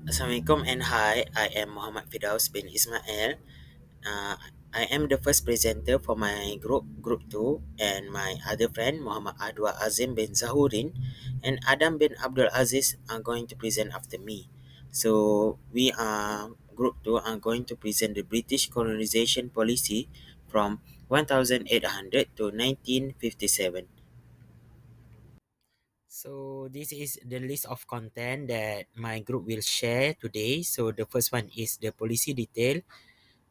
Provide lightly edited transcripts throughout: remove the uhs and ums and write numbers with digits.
Assalamualaikum and hi, I am Muhammad Fidaus bin Ismail. Uh, I am the first presenter for my group 2, and my other friend Muhammad Adwa Azim bin Zahurin and Adam bin Abdul Aziz are going to present after me. So we are group 2 are going to present the British colonization policy from 1800 to 1957. So this is the list of content that my group will share today. So the first one is the policy detail,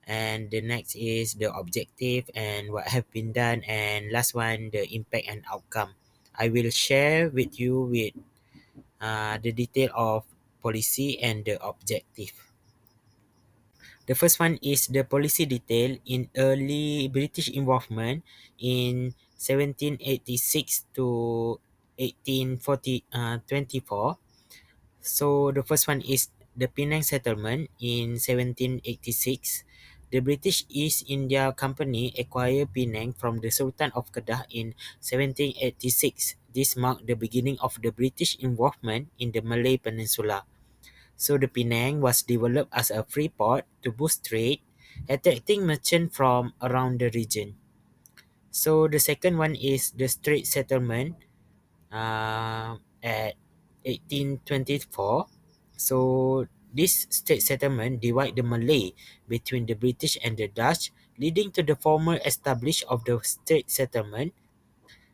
and the next is the objective and what have been done, and last one the impact and outcome. I will share with you with the detail of policy and the objective. The first one is the policy detail in early British involvement in 1786 to 1824. So the first one is the Penang Settlement in 1786. The British East India Company acquired Penang from the Sultan of Kedah in 1786. This marked the beginning of the British involvement in the Malay Peninsula. So the Penang was developed as a free port to boost trade, attracting merchants from around the region. So the second one is the Strait Settlement at 1824. So this state settlement divide the Malay between the British and the Dutch, leading to the formal establishment of the state settlement,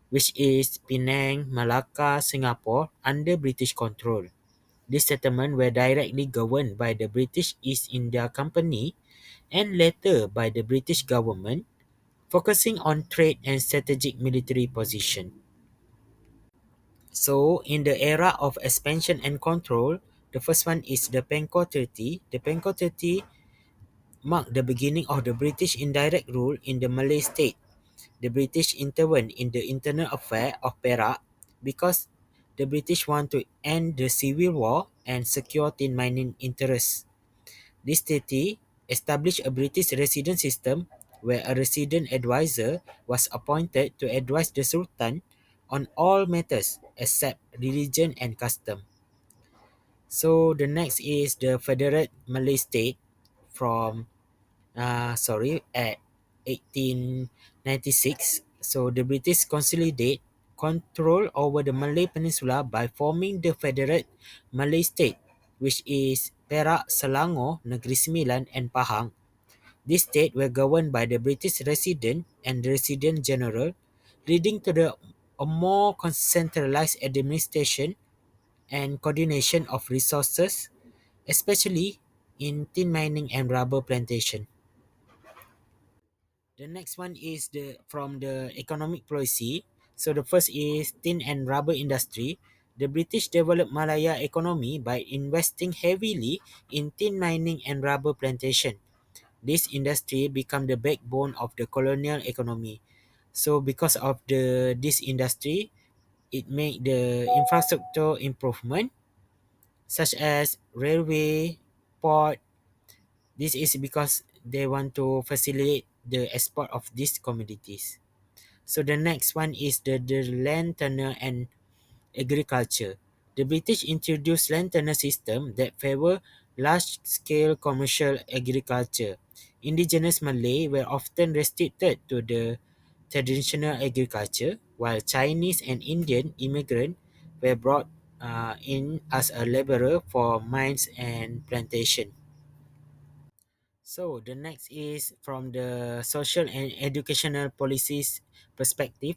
which is Penang, Malacca, Singapore, under British control. These settlements were directly governed by the British East India Company and later by the British government, focusing on trade and strategic military position. So, in the era of expansion and control, the first one is the Penco Treaty. The Penco Treaty marked the beginning of the British indirect rule in the Malay state. The British intervened in the internal affair of Perak because the British want to end the civil war and secure tin mining interests. This treaty established a British resident system where a resident advisor was appointed to advise the Sultan on all matters except religion and custom. So the next is the Federate Malay State from at 1896. So the British consolidate control over the Malay Peninsula by forming the Federate Malay State, which is Perak, Selangor, Negeri Sembilan, and Pahang. These states were governed by the British resident and resident general, leading to a more centralized administration and coordination of resources, especially in tin mining and rubber plantation. The next one is the from the economic policy. So the first is tin and rubber industry. The British developed Malaya economy by investing heavily in tin mining and rubber plantation. This industry became the backbone of the colonial economy. So because of the this industry, it made the infrastructure improvement such as railway, port. This is because they want to facilitate the export of these commodities. So the next one is the land tenure and agriculture. The British introduced land tenure system that favor large-scale commercial agriculture. Indigenous Malay were often restricted to the traditional agriculture, while Chinese and Indian immigrants were brought in as a laborer for mines and plantation. So the next is from the social and educational policies perspective.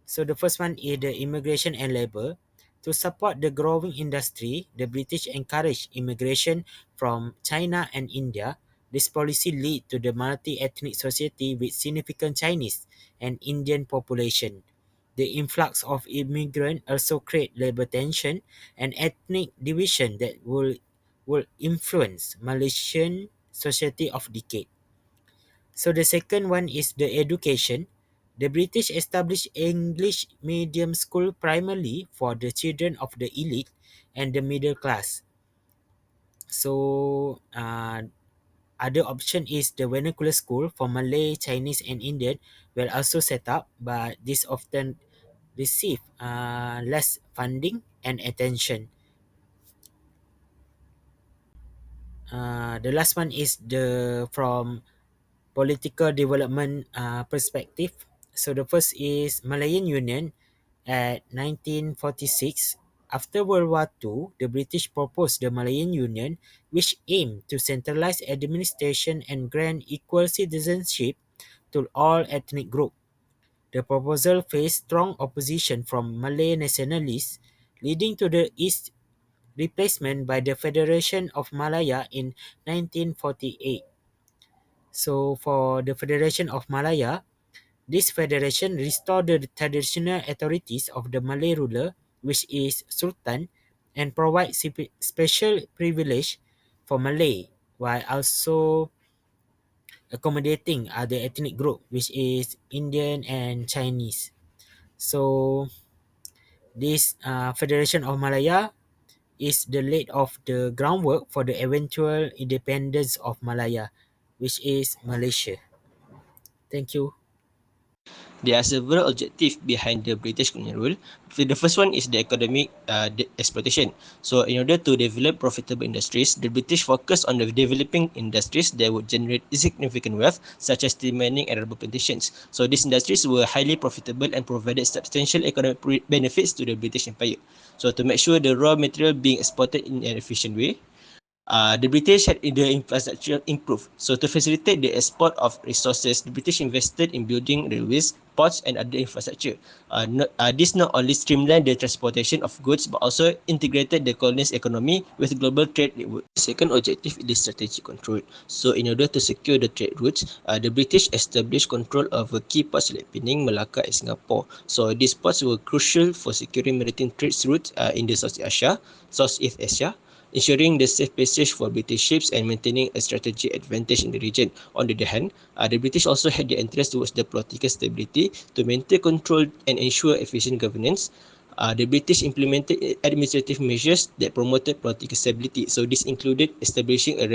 So the first one is the immigration and labor. To support the growing industry, the British encouraged immigration from China and India. This policy led to the multi-ethnic society with significant Chinese and Indian population. The influx of immigrants also create labor tension and ethnic division that will influence Malaysian society of decade. So the second one is the education. The British established English medium school primarily for the children of the elite and the middle class. So other option is the vernacular school for Malay, Chinese, and Indian were also set up, but this often receive less funding and attention. The last one is the from political development perspective. So the first is Malayan Union at 1946. After World War II, the British proposed the Malayan Union, which aimed to centralize administration and grant equal citizenship to all ethnic groups. The proposal faced strong opposition from Malay nationalists, leading to the East replacement by the Federation of Malaya in 1948. So for the Federation of Malaya, this federation restored the traditional authorities of the Malay ruler, which is Sultan, and provide special privilege for Malay, while also accommodating other ethnic group, which is Indian and Chinese. So this Federation of Malaya is the laid of the groundwork for the eventual independence of Malaya, which is Malaysia. Thank you. There are several objectives behind the British colonial rule. The first one is the economic exploitation. So, in order to develop profitable industries, the British focused on the developing industries that would generate significant wealth, such as tea mining and rubber plantations. So, these industries were highly profitable and provided substantial economic benefits to the British Empire. So, to make sure the raw material being exported in an efficient way, the British had the infrastructure improved. So to facilitate the export of resources, the British invested in building railways, ports, and other infrastructure. This not only streamlined the transportation of goods, but also integrated the colony's economy with global trade network. The second objective is strategic control. So in order to secure the trade routes, the British established control over key ports like Penang, Malacca, and Singapore. So these ports were crucial for securing maritime trade routes in the Southeast Asia, ensuring the safe passage for British ships and maintaining a strategic advantage in the region. On the other hand, the British also had the interest towards the political stability to maintain control and ensure efficient governance. The British implemented administrative measures that promoted political stability. So this included establishing a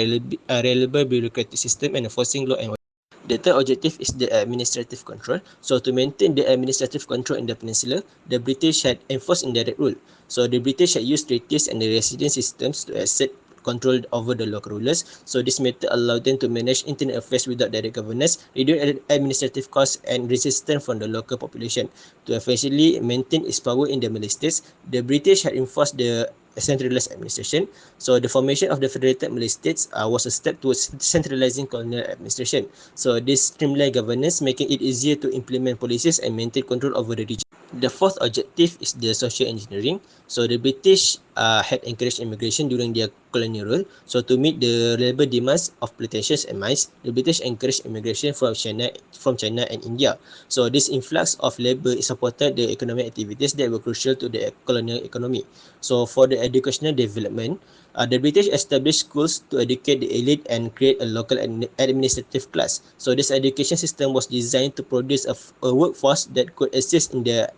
reliable bureaucratic system and enforcing law and order. The third objective is the administrative control. So to maintain the administrative control in the peninsula, the British had enforced indirect rule. So the British had used treaties and the resident systems to exert control over the local rulers. So this method allowed them to manage internal affairs without direct governance, reduce administrative costs and resistance from the local population. To effectively maintain its power in the Malay states, the British had enforced the centralized administration. So the formation of the Federated Malay States was a step towards centralizing colonial administration. So this streamlined governance, making it easier to implement policies and maintain control over the region. The fourth objective is the social engineering. So the British had encouraged immigration during their colonial rule. So to meet the labour demands of plantations and mines, the British encouraged immigration from China and India. So this influx of labour supported the economic activities that were crucial to the colonial economy. So for the educational development, the British established schools to educate the elite and create a local administrative class. So this education system was designed to produce a workforce that could assist in the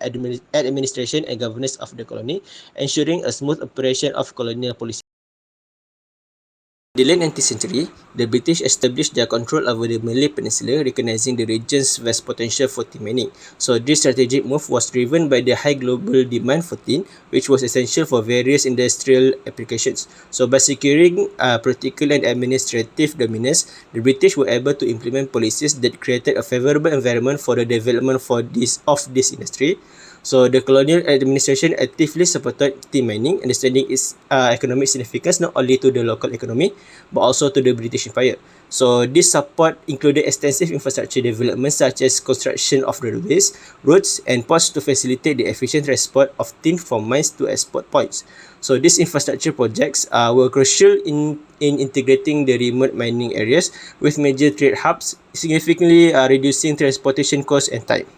administration and governance of the colony, ensuring a smooth operation of colonial policy. In the late 19th century, the British established their control over the Malay Peninsula, recognizing the region's vast potential for tin mining. So this strategic move was driven by the high global demand for tin, which was essential for various industrial applications. So by securing political and administrative dominance, the British were able to implement policies that created a favorable environment for the development of this industry. So the colonial administration actively supported tin mining, understanding its economic significance not only to the local economy but also to the British Empire. So this support included extensive infrastructure development such as construction of railways, roads and ports to facilitate the efficient transport of tin from mines to export points. So these infrastructure projects were crucial in integrating the remote mining areas with major trade hubs, significantly reducing transportation costs and time.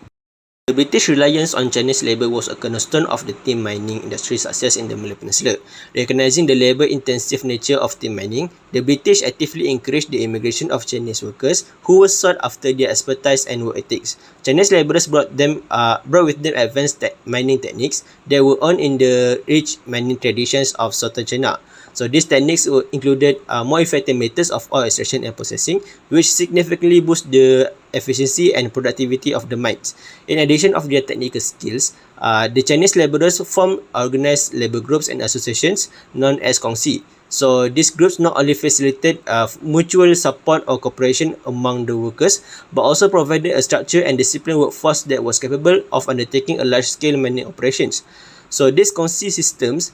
The British reliance on Chinese labour was a cornerstone of the tin mining industry's success in the Malay Peninsula. Recognizing the labour-intensive nature of tin mining, the British actively encouraged the immigration of Chinese workers who were sought after their expertise and work ethics. Chinese labourers brought with them advanced mining techniques that were on in the rich mining traditions of southern China. So these techniques included more effective methods of ore extraction and processing, which significantly boost the efficiency and productivity of the mines. In addition of their technical skills, the Chinese laborers formed organized labor groups and associations known as Kongsi. So these groups not only facilitate mutual support or cooperation among the workers, but also provided a structured and disciplined workforce that was capable of undertaking a large-scale mining operations. So these consist systems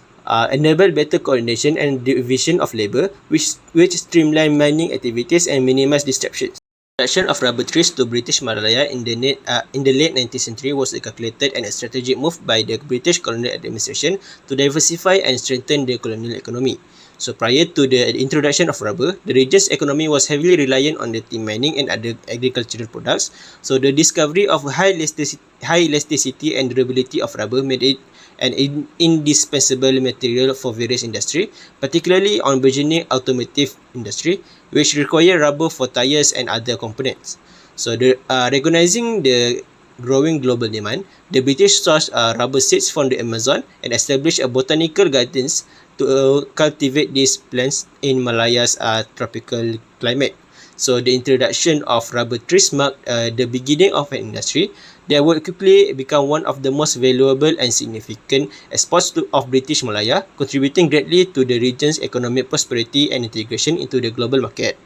enable better coordination and division of labor, which streamline mining activities and minimize disruptions. Introduction of rubber trees to British Malaya in the late 19th century was a calculated and a strategic move by the British colonial administration to diversify and strengthen the colonial economy. So prior to the introduction of rubber, the region's economy was heavily reliant on the tin mining and other agricultural products. So the discovery of high elasticity and durability of rubber made it an indispensable material for various industries, particularly on burgeoning automotive industry, which require rubber for tires and other components. So, recognizing the growing global demand, the British sourced rubber seeds from the Amazon and established a botanical gardens to cultivate these plants in Malaya's tropical climate. So, the introduction of rubber trees marked the beginning of an industry that would quickly become one of the most valuable and significant exports of British Malaya, contributing greatly to the region's economic prosperity and integration into the global market.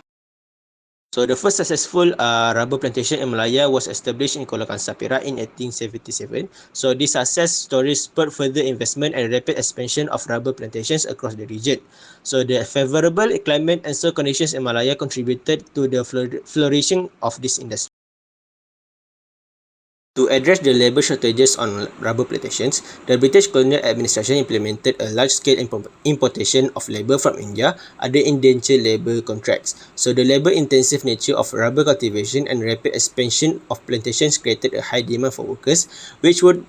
So the first successful rubber plantation in Malaya was established in Colonisation Perak in 1877. So this success story spurred further investment and rapid expansion of rubber plantations across the region. So the favorable climate and soil conditions in Malaya contributed to the flourishing of this industry. To address the labour shortages on rubber plantations, the British colonial administration implemented a large-scale importation of labour from India under indentured labour contracts. So the labour-intensive nature of rubber cultivation and rapid expansion of plantations created a high demand for workers, which could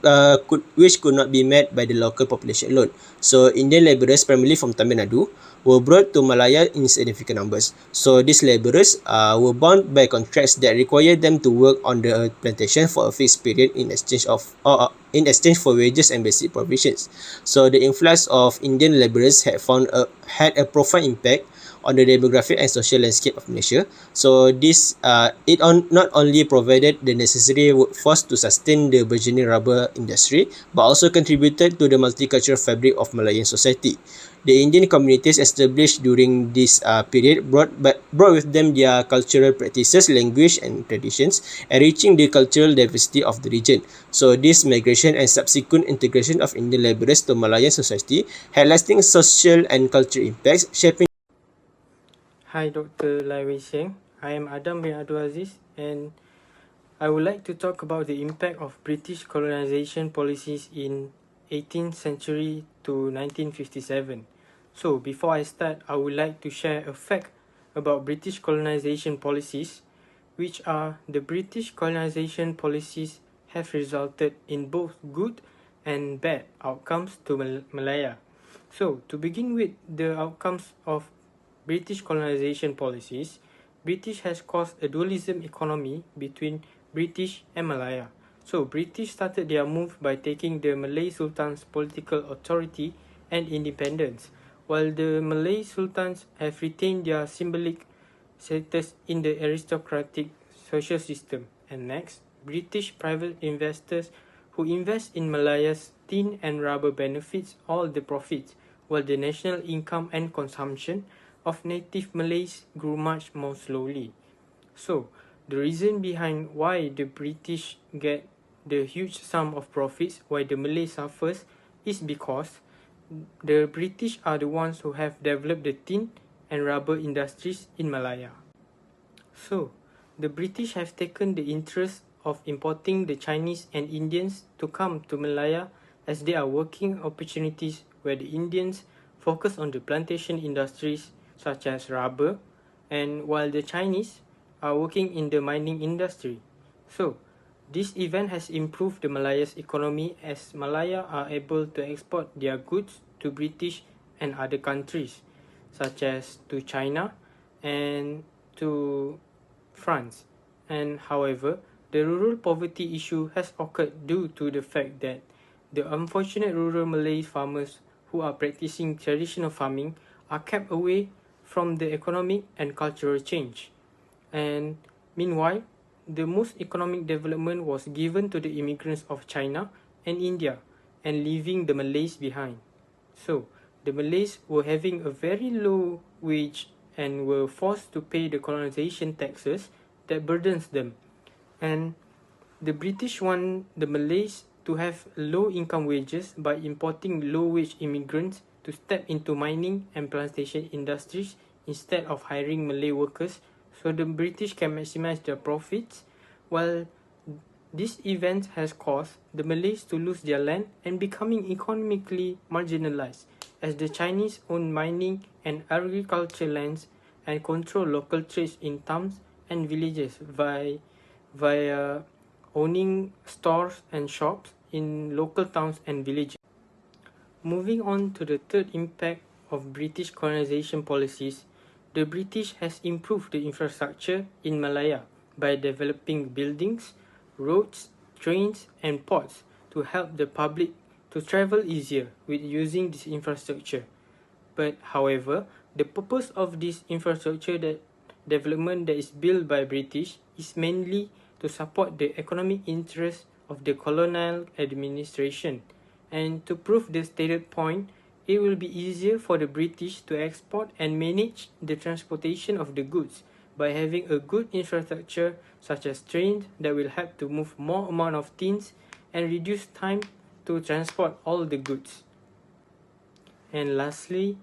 not be met by the local population alone. So Indian labourers, primarily from Tamil Nadu, were brought to Malaya in significant numbers. So these labourers were bound by contracts that required them to work on the plantation for a fixed period in exchange for wages and basic provisions. So the influx of Indian labourers had a profound impact on the demographic and social landscape of Malaysia. So not only provided the necessary workforce to sustain the burgeoning rubber industry, but also contributed to the multicultural fabric of Malayan society. The Indian communities established during this period brought with them their cultural practices, language, and traditions, enriching the cultural diversity of the region. So, this migration and subsequent integration of Indian labourers to Malayan society had lasting social and cultural impacts, shaping. Hi, Dr. Lai Wei Sheng. I am Adam bin Abdul Aziz, and I would like to talk about the impact of British colonization policies in 18th century to 1957. So, before I start, I would like to share a fact about British colonization policies, which are the British colonization policies have resulted in both good and bad outcomes to Malaya. So, to begin with the outcomes of British colonization policies, British has caused a dualism economy between British and Malaya. So, British started their move by taking the Malay Sultan's political authority and independence, while the Malay Sultans have retained their symbolic status in the aristocratic social system. And next, British private investors who invest in Malaya's tin and rubber benefits all the profits, while the national income and consumption of native Malays grew much more slowly. So, the reason behind why the British get the huge sum of profits while the Malay suffers is because the British are the ones who have developed the tin and rubber industries in Malaya. So, the British have taken the interest of importing the Chinese and Indians to come to Malaya as there are working opportunities where the Indians focus on the plantation industries such as rubber, and while the Chinese are working in the mining industry. So, this event has improved the Malaya's economy as Malaya are able to export their goods to British and other countries such as to China and to France. And however, the rural poverty issue has occurred due to the fact that the unfortunate rural Malay farmers who are practicing traditional farming are kept away from the economic and cultural change. And meanwhile, the most economic development was given to the immigrants of China and India and leaving the Malays behind. So, the Malays were having a very low wage and were forced to pay the colonization taxes that burdens them. And the British want the Malays to have low income wages by importing low wage immigrants to step into mining and plantation industries instead of hiring Malay workers so the British can maximize their profits, while this event has caused the Malays to lose their land and becoming economically marginalized as the Chinese own mining and agriculture lands and control local trades in towns and villages via owning stores and shops in local towns and villages. Moving on to the third impact of British colonization policies, the British has improved the infrastructure in Malaya by developing buildings, roads, trains, and ports to help the public to travel easier with using this infrastructure. But however, the purpose of this infrastructure development that is built by British is mainly to support the economic interests of the colonial administration. And to prove the stated point, it will be easier for the British to export and manage the transportation of the goods by having a good infrastructure such as trains that will help to move more amount of things and reduce time to transport all the goods. And lastly,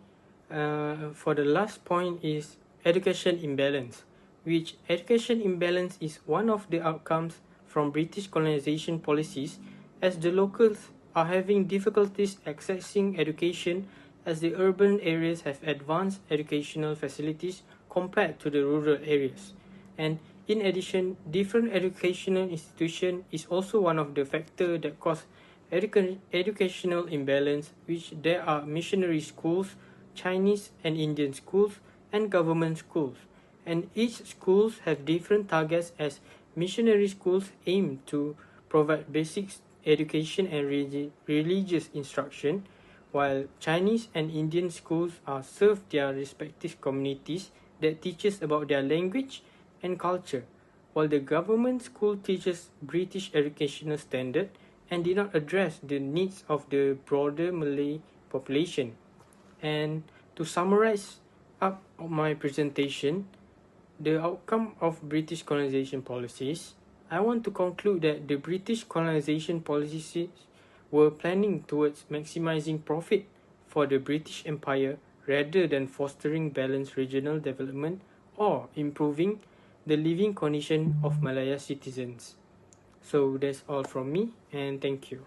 for the last point is education imbalance, which education imbalance is one of the outcomes from British colonization policies as the locals are having difficulties accessing education as the urban areas have advanced educational facilities compared to the rural areas. And in addition, different educational institution is also one of the factors that cause educational imbalance, which there are missionary schools, Chinese and Indian schools, and government schools. And each schools have different targets as missionary schools aim to provide basic education and religious instruction, while Chinese and Indian schools are serve their respective communities that teaches about their language and culture, while the government school teaches British educational standard and did not address the needs of the broader Malay population. And to summarize up my presentation, the outcome of British colonization policies, I want to conclude that the British colonization policies were planning towards maximizing profit for the British Empire rather than fostering balanced regional development or improving the living condition of Malaya citizens. So that's all from me, and thank you.